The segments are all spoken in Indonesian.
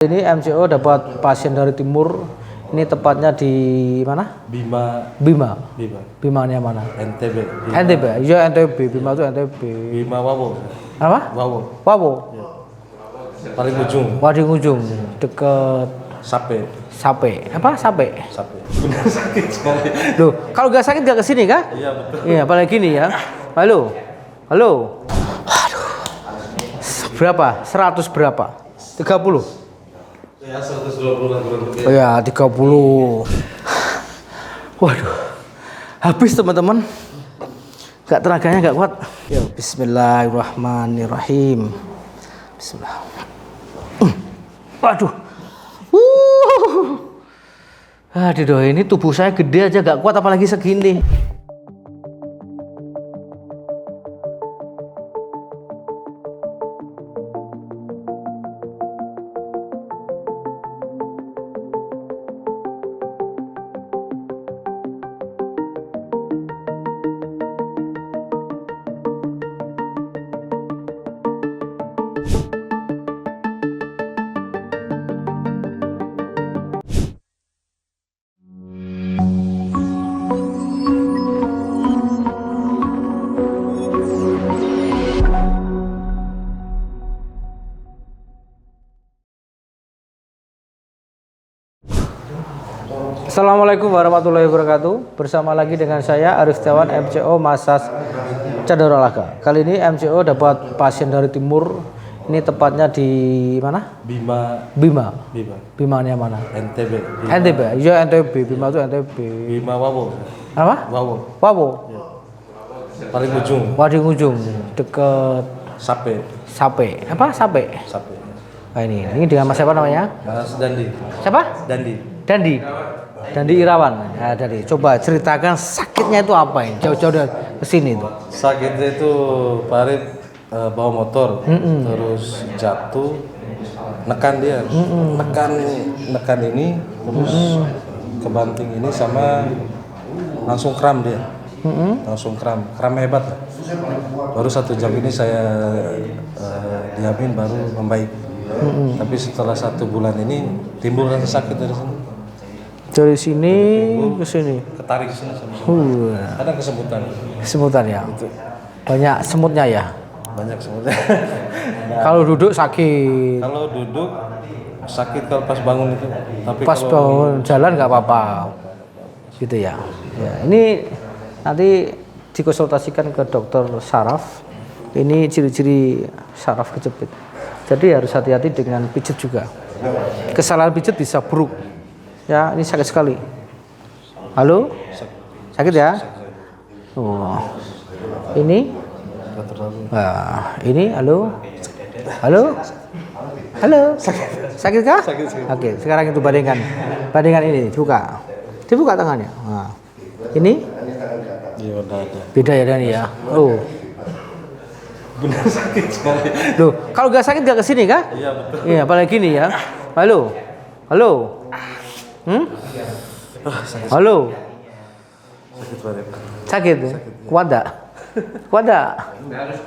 Ini MCO dapat pasien dari timur. Ini tepatnya di mana? Bima. Bimanya mana? NTB. NTB. Iya NTB. Bima itu NTB. Bima Wawo. Apa? Wawo. Ya. Paling ujung. Paling ujung. Deket Sape. Apa? Sape. Benar sakit sekali. Loh, kalau nggak sakit nggak kesini kah? Iya betul. Iya, apalagi gini ya. Halo. Aduh. Berapa? 100 berapa? 30. Ya 120 lah kurang lebih. Oh ya 30. Waduh, habis teman-teman. Gak tenaganya gak kuat. Ya Bismillahirrahmanirrahim. Bismillah. Waduh. Aduh, ini tubuh saya gede aja gak kuat apalagi segini. Assalamualaikum warahmatullahi wabarakatuh. Bersama lagi dengan saya Arif Setiawan, MCO Massage Candra Olahraga. Kali ini MCO dapat pasien dari timur. Ini tepatnya di mana? Bimanya mana? NTB. Iya NTB. Bima itu NTB. Bima Wawo. Apa? Wawo. Ya. Paling ujung. Deket Sape. Apa? Sape. Nah, ini dengan Mas siapa namanya? Mas Dandi. Siapa? Dandi Irawan. Nah, coba ceritakan sakitnya itu apa ini? Jauh-jauh dari kesini itu. Sakitnya itu Farid bawa motor, terus jatuh, nekan dia, nekan ini, terus kebanting ini sama langsung kram dia, langsung kram hebat lah. Baru 1 jam ini saya diamin baru membaik. Tapi setelah 1 bulan ini timbul rasa sakit dari sini. Dari sini ke sini. Ketarik ke sini sama. Kadang kesemutan ya. Banyak semutnya ya. Banyak semutnya. Kalau duduk sakit. Kalau duduk sakit kalau pas bangun itu. Tapi pas bangun jalan nggak apa-apa. Gitu ya. Ya. Ini nanti dikonsultasikan ke dokter saraf. Ini ciri-ciri saraf kejepit. Jadi harus hati-hati dengan pijet juga. Kesalahan pijet bisa buruk. Ya, ini sakit sekali. Halo? Sakit ya? Oh. Ini? Nah, ini halo? Halo? Sakit kah? Sakit. Oke, sekarang itu bandingkan ini, dibuka tangannya. Nah. Ini? Iya, udah ada. Beda ya Dani ya. Oh. Benar sakit sekali. Loh, kalau nggak sakit nggak kesini kah? Iya betul. Iya, apalagi gini ya. Halo? Halo? Sakit? Kuat nggak?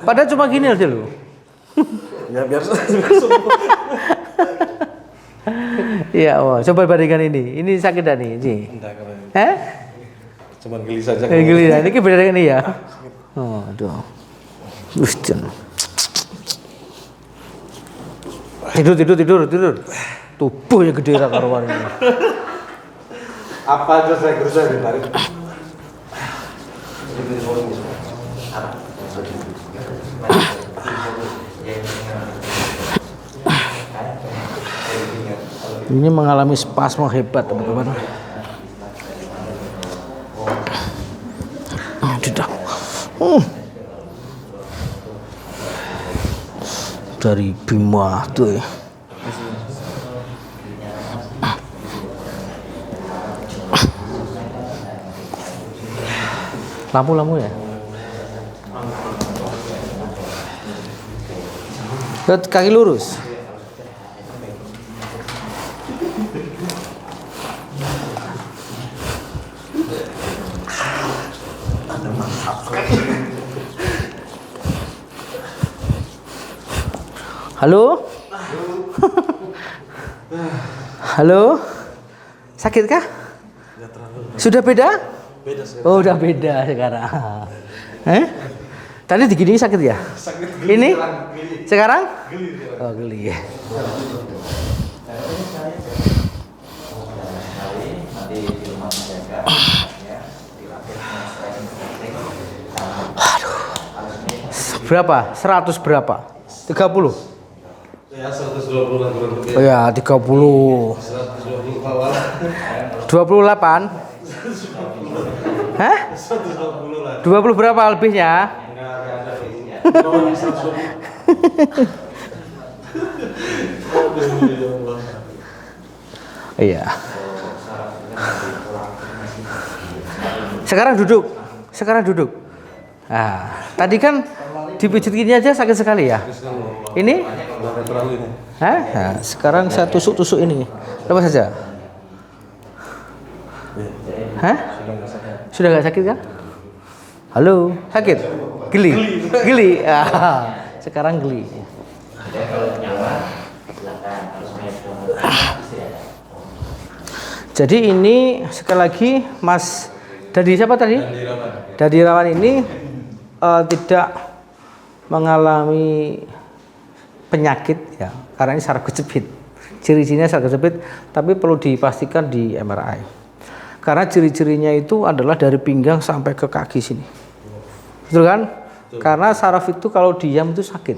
Padahal cuma gini aja loh. Ya biar Iya, coba bandingkan ini. Ini sakit dah nih, Ji. Cuman geli saja. Geli ya. Ini beda dengan ini ya. Oh, aduh. Tidur. Tubuhnya gede karuan ini. Apa aja saya kerja di Farid. Ini mengalami spasmo hebat teman-teman. Dari Bima tuh ya. Lampu ya. Kaki lurus. Halo? Halo, sakit kah? Sudah beda? Oh, udah beda sekarang. Tadi digini sakit ya? Sakit. Ini? Sekarang? Oh, geli. Aduh. Berapa? 100 berapa? 30? Ya 120 lah kurang lebih. Oh ya, 30. 28? Hah? 120 lah. 20 berapa lebihnya? Iya. Sekarang duduk. Nah, tadi kan dipijit gini aja sakit sekali ya. Ini? Hah? Nah, sekarang saya tusuk ini. Lepas saja. Hah? Sudah nggak sakit kan? Halo, sakit? Geli. Sekarang geli. Jadi ini sekali lagi Mas dari siapa tadi? Dari Rawan ini tidak mengalami penyakit ya, karena ini saraf kejepit. Ciri-cirinya saraf kejepit, tapi perlu dipastikan di MRI. Karena ciri-cirinya itu adalah dari pinggang sampai ke kaki sini. Betul kan? Karena saraf itu kalau diam itu sakit.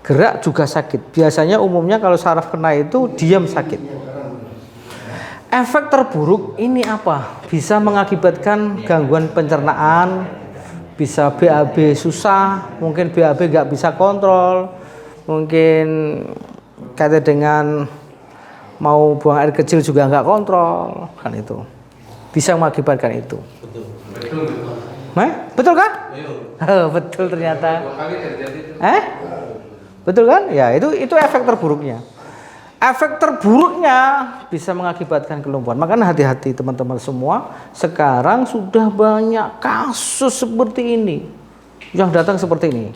Gerak juga sakit. Biasanya umumnya kalau saraf kena itu diam sakit. Efek terburuk ini apa? Bisa mengakibatkan gangguan pencernaan, bisa BAB susah, mungkin BAB nggak bisa kontrol, mungkin kaitan dengan mau buang air kecil juga nggak kontrol, kan itu. Bisa mengakibatkan itu. Betul kan? Oh, betul ternyata. Betul kan? Ya, itu efek terburuknya. Efek terburuknya bisa mengakibatkan kelumpuhan. Makanya hati-hati teman-teman semua. Sekarang sudah banyak kasus seperti ini yang datang seperti ini.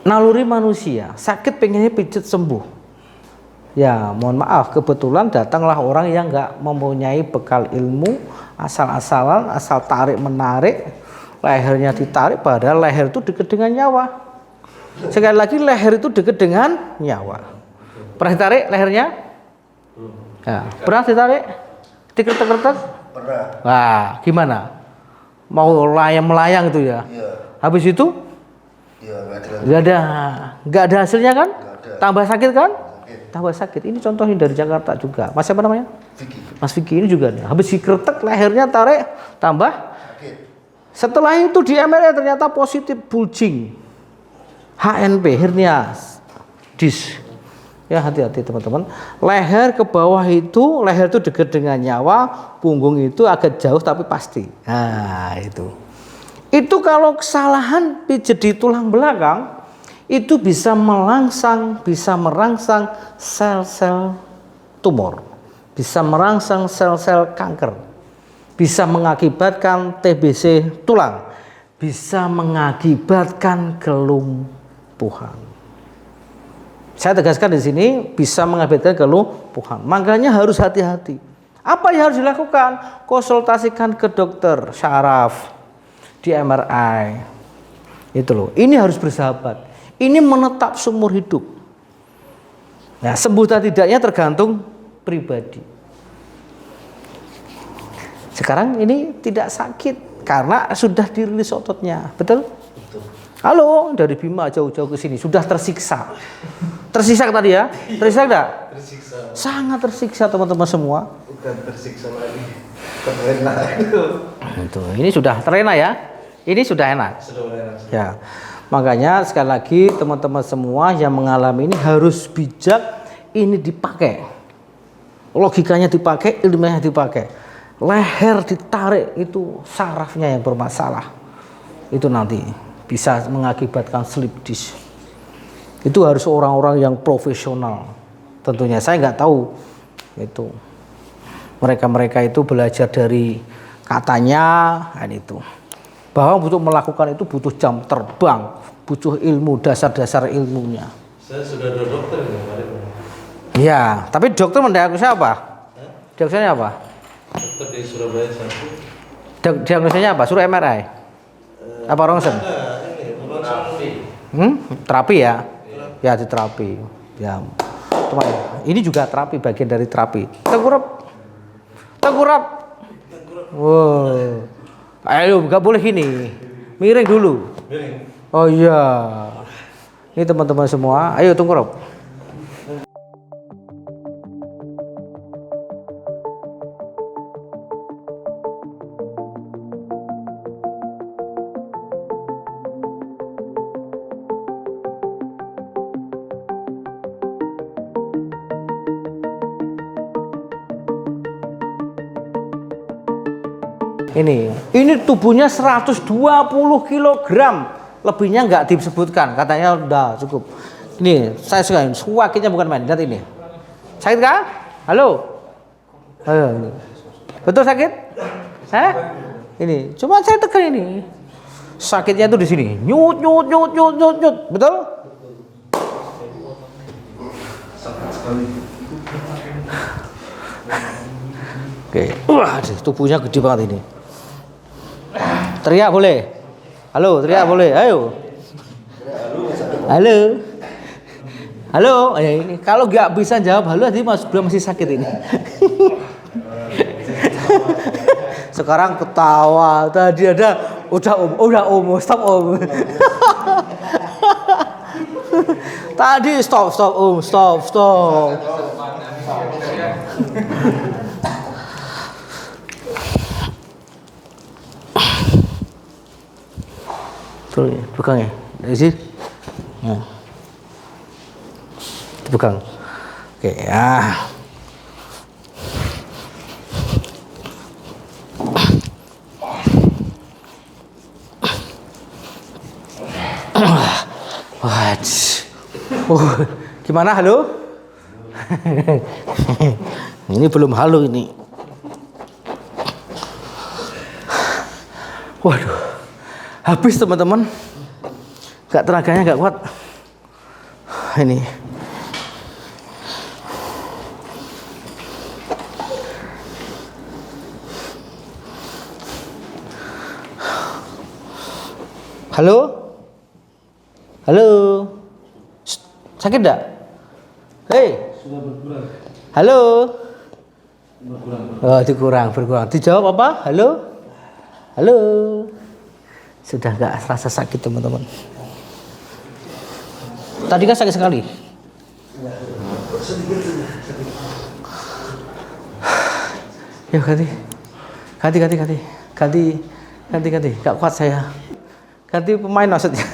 Naluri manusia, sakit pengennya pijat sembuh. Ya, mohon maaf, kebetulan datanglah orang yang nggak mempunyai bekal ilmu, asal-asalan, asal tarik menarik, lehernya ditarik, padahal leher itu dekat dengan nyawa. Sekali lagi, leher itu dekat dengan nyawa. Pernah ditarik lehernya? Ya, pernah ditarik? Dikeretek-keretek? Pernah. Wah, gimana? Mau melayang itu ya? Iya. Habis itu? Iya, nggak ada hasilnya kan? Nggak ada. Tambah sakit kan? Sakit. Tambah sakit. Ini contohnya dari Jakarta juga. Mas siapa namanya? Vicky. Mas Vicky ini juga nih. Habis dikeretek lehernya tarik, tambah Sakit. setelah itu di MRI ternyata positif bulging, HNP, hernia disc. Ya, hati-hati teman-teman. Leher ke bawah itu, leher itu dekat dengan nyawa, punggung itu agak jauh tapi pasti. Nah, itu. Itu kalau kesalahan pijat di tulang belakang, itu bisa merangsang sel-sel tumor. Bisa merangsang sel-sel kanker. Bisa mengakibatkan TBC tulang. Bisa mengakibatkan kelumpuhan. Saya tegaskan di sini bisa mengakibatkan kelumpuhan. Makanya harus hati-hati. Apa yang harus dilakukan? Konsultasikan ke dokter syaraf di MRI. Itu loh. Ini harus bersahabat. Ini menetap seumur hidup. Nah, sembuh dan tidaknya tergantung pribadi. Sekarang ini tidak sakit karena sudah dirilis ototnya. Betul? Halo, dari Bima jauh-jauh ke sini sudah tersiksa. Tersiksa tadi ya? Tersiksa enggak? Tersiksa. Sangat tersiksa teman-teman semua. Bukan tersiksa lagi. Terlena. Itu. Ini sudah terlena ya? Ini sudah enak. Sudah enak. Ya. Makanya sekali lagi teman-teman semua yang mengalami ini harus bijak, ini dipakai. Logikanya dipakai, ilmiahnya dipakai. Leher ditarik itu sarafnya yang bermasalah. Itu nanti bisa mengakibatkan slip disc. Itu harus orang-orang yang profesional. Tentunya saya nggak tahu itu. Mereka itu belajar dari katanya itu. Bahwa untuk melakukan itu butuh jam terbang, butuh ilmu, dasar-dasar ilmunya. Saya sudah ada dokter yang kemarin. Iya, tapi dokter mendiagnosa apa? Diagnosanya apa? Dokter di Surabaya satu. Diagnosanya apa? Suruh MRI? Apa rongsen? Terapi ya? Ya, di terapi. Ya. Teman, ini juga terapi, bagian dari terapi. Tengkurap. Wow. Ayo, nggak boleh gini. Miring dulu. Oh iya. Ini teman-teman semua, ayo tengkurap. Ini tubuhnya 120 kg, lebihnya nggak disebutkan, katanya udah cukup. Ini saya suka, sakitnya bukan main, lihat ini. Sakit kah? Halo? Halo. Betul sakit? Ini, cuma saya tekan ini. Sakitnya itu di sini, nyut, betul? Oke, wah, tubuhnya gede banget ini. Teriak boleh? Halo, teriak boleh? Ayo. Halo. Ini kalau nggak bisa jawab halo, nanti masih sakit ini. Sekarang ketawa. Tadi ada udah stop om. Tadi stop om, stop. Tuh, pegang ya, dari sini. Nah. Pegang. Oke, ya. Gimana halo? Ini belum halo ini. Waduh. Habis teman-teman, tenaganya nggak kuat. Ini halo, sakit enggak? Hei, halo. Berkurang. Dijawab apa? Halo. Sudah nggak rasa sakit teman-teman. Tadi kan sakit sekali. Yuk ganti. Gak kuat saya. Ganti pemain maksudnya.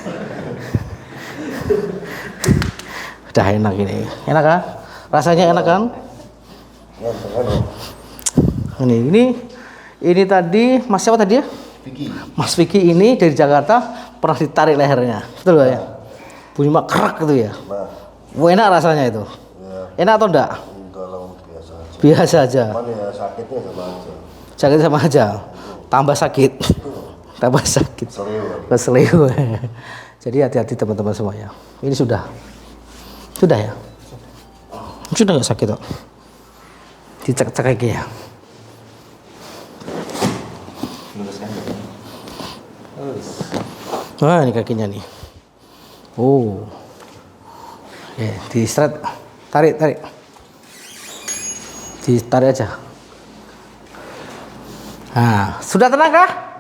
Udah enak ini. Enak kan? Rasanya enak kan? Ini tadi Mas siapa tadi ya? Mas Vicky ini dari Jakarta pernah ditarik lehernya, betul ya? Bunyi mak kerak gitu ya. Enak rasanya itu. Ya. Enak atau enggak? Biasa aja. Ya, sakitnya sama aja. Tambah sakit. Keseliu. Jadi hati-hati teman-teman semuanya. Ini sudah ya. Sudah nggak sakit kok. Dicek-cek lagi ya. Wah, ini kakinya nih. Oh. Oke, di straight. Tarik. Ditarik aja. Nah, sudah tenang kah?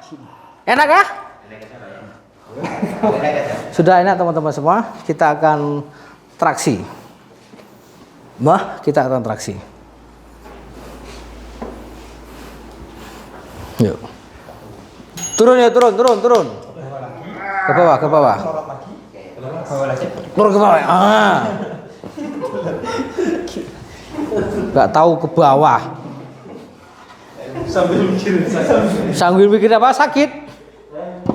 Enak kah? Sudah enak teman-teman semua. Kita akan traksi. Kita akan traksi. Yuk. Turun. Ke bawah. Turun ke bawah. Gak tahu ke bawah. Sambil mikir apa? Sakit?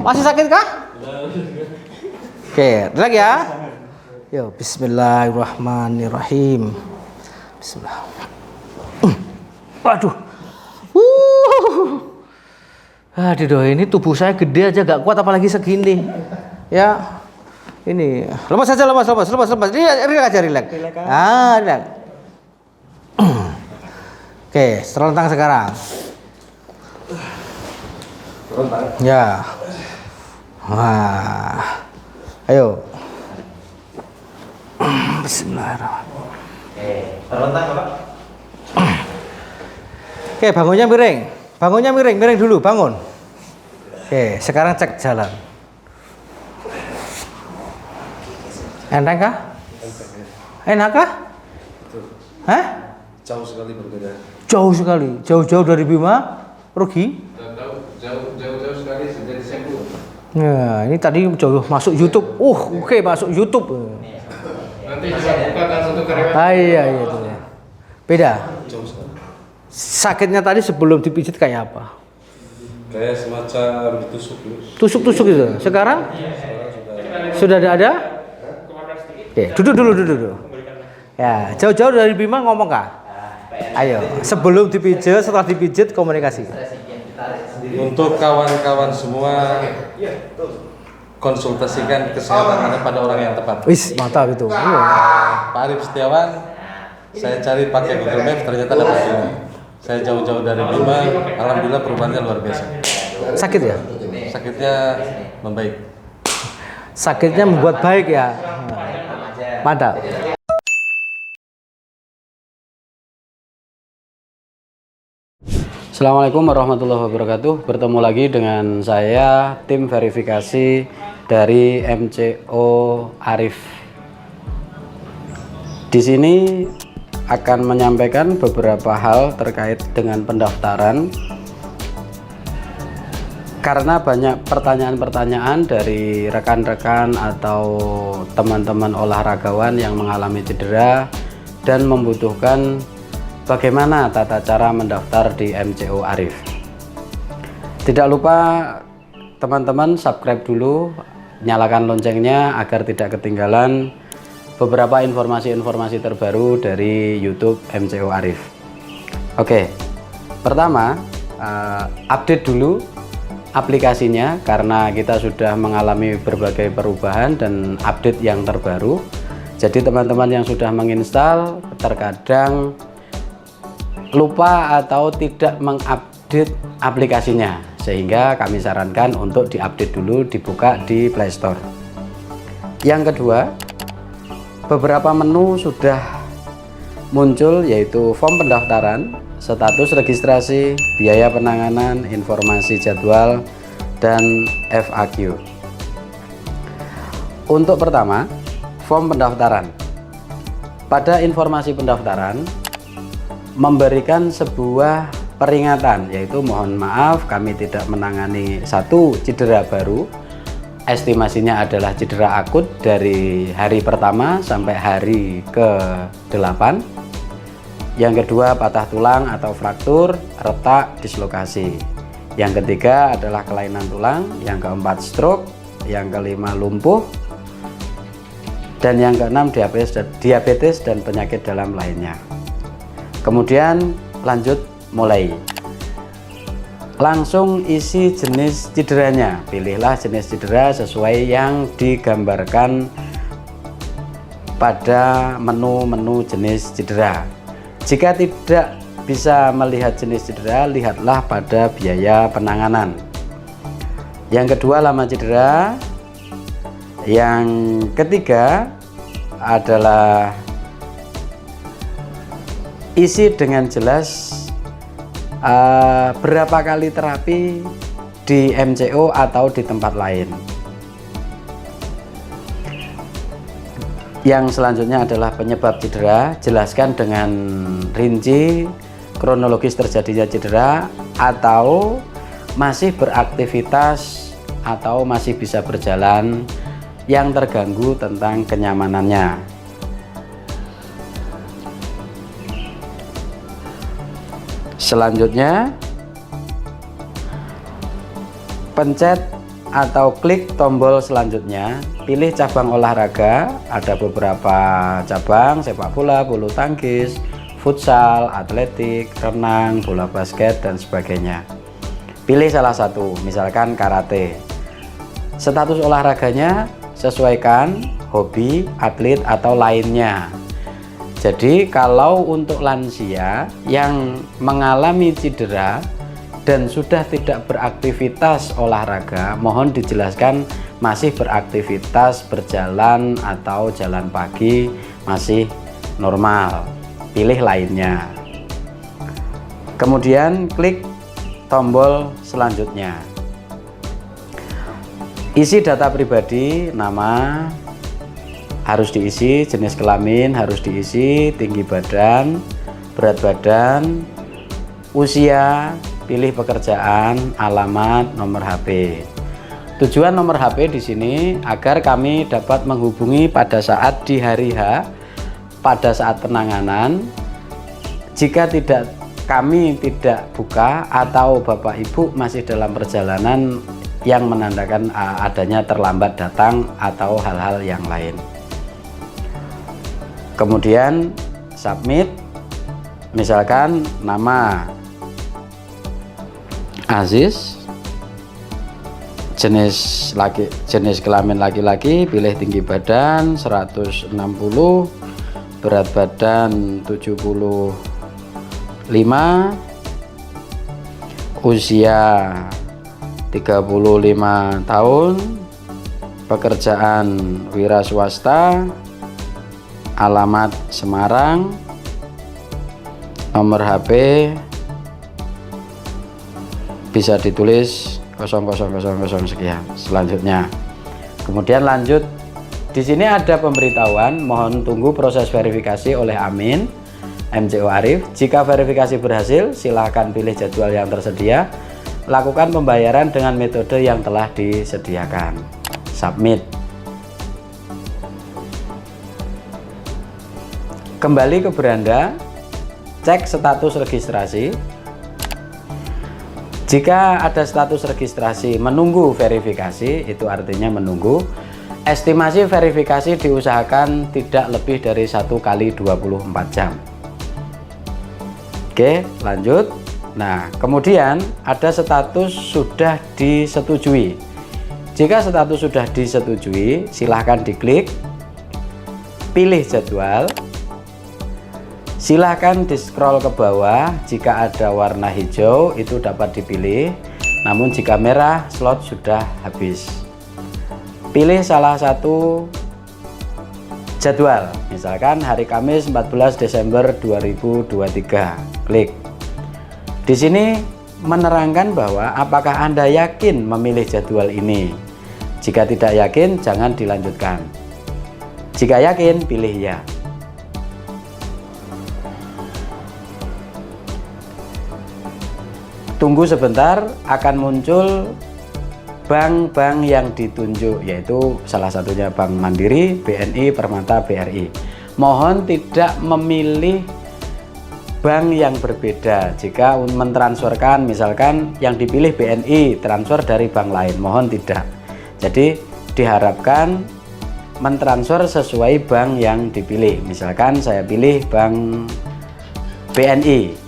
Masih sakit kah? Oke, relax ya. Yo, bismillahirrahmanirrahim. Bismillah. Waduh. Aduh, ini tubuh saya gede aja gak kuat apalagi segini. Ya. Ini lemas aja. Ini relax aja, relax. Relax. Oke, terlentang sekarang. Terlentang. Ya. Wah. Ayo. Bismillahirrahmanirrahim. Terlentang Pak. Oke, bangunnya miring. Bangunnya miring, miring dulu, bangun. Oke, sekarang cek jalan. Enteng kah? Enak kah? Hah? Jauh sekali berbeda. Jauh sekali. Jauh-jauh dari Bima, rugi. Jauh sekali dari Sempu. Nah, ini tadi jauh masuk YouTube. Oke, masuk YouTube. Nanti bisa buka kan untuk karyawan. Iya itu. Beda. Jauh sekali. Sakitnya tadi sebelum dipijit kayak apa? Kayak semacam ditusuk. Tusuk-tusuk itu. Sekarang sudah ada? Oke, duduk dulu. Ya, jauh-jauh dari Bima ngomong kah? Ayo, sebelum dipijit, setelah dipijit komunikasi. Untuk kawan-kawan semua, konsultasikan kesehatan Anda pada orang yang tepat. Wis, mantap itu. Iya. Pak Arif Setiawan, saya cari pakai Google Maps, ternyata dapat Bima. Saya jauh-jauh dari Bima, alhamdulillah perubahannya luar biasa. Sakit ya? Sakitnya membaik. Sakitnya membuat baik ya. Mantap. Assalamualaikum warahmatullahi wabarakatuh. Bertemu lagi dengan saya, tim verifikasi dari MCO Arif. Di sini akan menyampaikan beberapa hal terkait dengan pendaftaran. Karena banyak pertanyaan-pertanyaan dari rekan-rekan atau teman-teman olahragawan yang mengalami cedera dan membutuhkan bagaimana tata cara mendaftar di MCO Arif. Tidak lupa teman-teman subscribe dulu, nyalakan loncengnya agar tidak ketinggalan beberapa informasi-informasi terbaru dari YouTube MCO Arif. Oke, pertama update dulu aplikasinya karena kita sudah mengalami berbagai perubahan dan update yang terbaru. Jadi teman-teman yang sudah menginstal terkadang lupa atau tidak mengupdate aplikasinya, sehingga kami sarankan untuk diupdate dulu, dibuka di Play Store. Yang kedua, beberapa menu sudah muncul, yaitu form pendaftaran, status registrasi, biaya penanganan, informasi jadwal, dan FAQ. Untuk pertama, form pendaftaran. Pada informasi pendaftaran memberikan sebuah peringatan, yaitu mohon maaf kami tidak menangani satu cedera baru, estimasinya adalah cedera akut dari hari pertama sampai hari ke-8. Yang kedua patah tulang atau fraktur, retak, dislokasi. Yang ketiga adalah kelainan tulang. Yang keempat stroke. Yang kelima lumpuh. Dan yang keenam diabetes dan penyakit dalam lainnya. Kemudian lanjut mulai. Langsung isi jenis cederanya. Pilihlah jenis cedera sesuai yang digambarkan pada menu-menu jenis cedera. Jika tidak bisa melihat jenis cedera, lihatlah pada biaya penanganan. Yang kedua, lama cedera. Yang ketiga adalah isi dengan jelas berapa kali terapi di MCO atau di tempat lain. Yang selanjutnya adalah penyebab cedera, jelaskan dengan rinci kronologis terjadinya cedera atau masih beraktivitas atau masih bisa berjalan, yang terganggu tentang kenyamanannya. Selanjutnya, pencet atau klik tombol selanjutnya, pilih cabang olahraga. Ada beberapa cabang: sepak bola, bulu tangkis, futsal, atletik, renang, bola basket, dan sebagainya. Pilih salah satu, misalkan karate. Status olahraganya sesuaikan hobi, atlet, atau lainnya. Jadi kalau untuk lansia yang mengalami cedera dan sudah tidak beraktivitas olahraga, mohon dijelaskan masih beraktivitas berjalan atau jalan pagi masih normal, pilih lainnya. Kemudian klik tombol selanjutnya. Isi data pribadi, nama harus diisi, jenis kelamin harus diisi, tinggi badan, berat badan, usia, pilih pekerjaan, alamat, nomor HP. Tujuan nomor HP di sini agar kami dapat menghubungi pada saat di hari H, pada saat penanganan. Jika kami tidak buka atau Bapak Ibu masih dalam perjalanan yang menandakan adanya terlambat datang atau hal-hal yang lain. Kemudian submit, misalkan nama Aziz, jenis kelamin laki-laki, pilih tinggi badan 160, berat badan 75, usia 35 tahun, pekerjaan wira swasta, alamat Semarang, nomor HP bisa ditulis 0000 sekian. Selanjutnya, kemudian lanjut. Di sini ada pemberitahuan, mohon tunggu proses verifikasi oleh Amin MCO Arif. Jika verifikasi berhasil, silahkan pilih jadwal yang tersedia. Lakukan pembayaran dengan metode yang telah disediakan. Submit. Kembali ke beranda, cek status registrasi. Jika ada status registrasi menunggu verifikasi, itu artinya menunggu. Estimasi verifikasi diusahakan tidak lebih dari 1 kali 24 jam. Oke, lanjut. Nah, kemudian ada status sudah disetujui. Jika status sudah disetujui, silahkan diklik, pilih jadwal. Silahkan di scroll ke bawah, jika ada warna hijau itu dapat dipilih, namun jika merah slot sudah habis. Pilih salah satu jadwal, misalkan hari Kamis 14 Desember 2023, klik. Di sini menerangkan bahwa apakah Anda yakin memilih jadwal ini. Jika tidak yakin, jangan dilanjutkan. Jika yakin, pilih ya. Tunggu sebentar, akan muncul bank-bank yang ditunjuk, yaitu salah satunya Bank Mandiri, BNI, Permata, BRI. Mohon tidak memilih bank yang berbeda. Jika mentransferkan, misalkan yang dipilih BNI, transfer dari bank lain, mohon tidak. Jadi diharapkan mentransfer sesuai bank yang dipilih. Misalkan saya pilih bank BNI.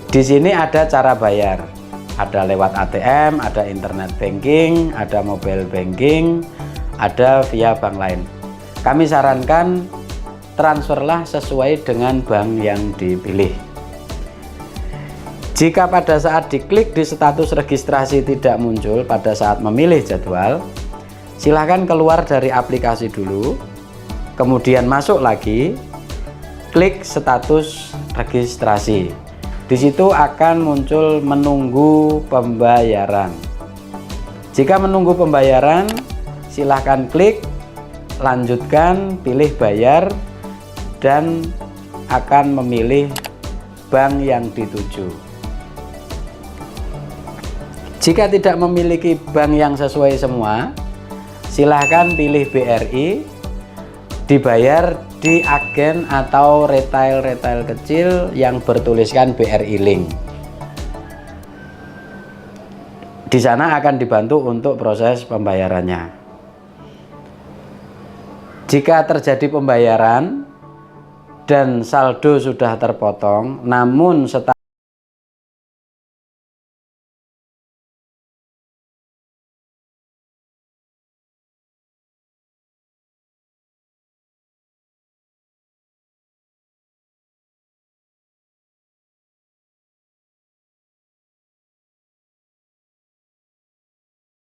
Di sini ada cara bayar, ada lewat ATM, ada internet banking, ada mobile banking, ada via bank lain. Kami sarankan transferlah sesuai dengan bank yang dipilih. Jika pada saat diklik di status registrasi tidak muncul pada saat memilih jadwal, silahkan keluar dari aplikasi dulu, kemudian masuk lagi, klik status registrasi. Di situ akan muncul menunggu pembayaran. Jika menunggu pembayaran, silahkan klik lanjutkan, pilih bayar, dan akan memilih bank yang dituju. Jika tidak memiliki bank yang sesuai semua, silahkan pilih BRI, dibayar di agen atau retail kecil yang bertuliskan BRI Link. Di sana akan dibantu untuk proses pembayarannya. Jika terjadi pembayaran dan saldo sudah terpotong, namun setelah